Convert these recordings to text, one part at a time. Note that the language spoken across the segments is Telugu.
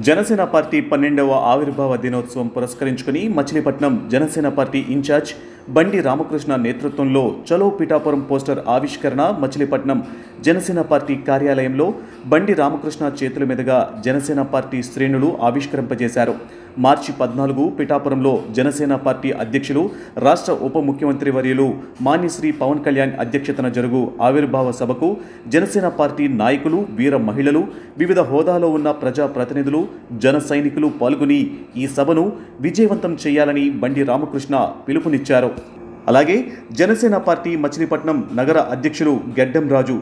జనసేన పార్టీ 12వ ఆవిర్భావ దినోత్సవం పురస్కరించుకుని మచిలీపట్నం జనసేన పార్టీ ఇన్ఛార్జ్ బండి రామకృష్ణ నేతృత్వంలో చలో పిఠాపురం పోస్టర్ ఆవిష్కరణ మచిలీపట్నం జనసేన పార్టీ కార్యాలయంలో బండి రామకృష్ణ చేతుల మీదుగా జనసేన పార్టీ శ్రేణులు ఆవిష్కరింపజేశారు. మార్చి 14 పిఠాపురంలో జనసేన పార్టీ అధ్యక్షులు రాష్ట్ర ఉప ముఖ్యమంత్రి వర్యులు మాన్యశ్రీ పవన్ కళ్యాణ్ అధ్యక్షతన జరుగు ఆవిర్భావ సభకు జనసేన పార్టీ నాయకులు, వీర మహిళలు, వివిధ హోదాలో ఉన్న ప్రజా ప్రతినిధులు, జన సైనికులు పాల్గొని ఈ సభను విజయవంతం చేయాలని బండి రామకృష్ణ పిలుపునిచ్చారు. అలాగే జనసేన పార్టీ మచిలీపట్నం నగర అధ్యక్షులు గెడ్డం రాజు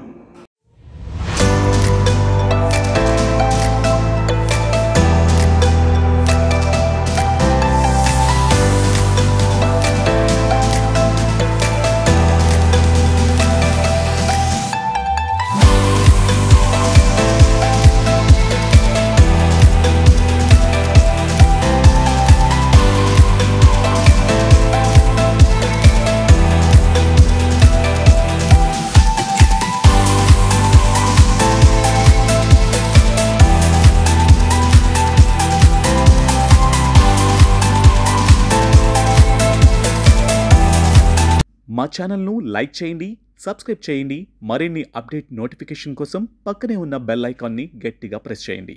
మా ఛానల్ను లైక్ చేయండి, సబ్స్క్రైబ్ చేయండి. మరిన్ని అప్డేట్ నోటిఫికేషన్ కోసం పక్కనే ఉన్న బెల్ ఐకాన్ని గట్టిగా ప్రెస్ చేయండి.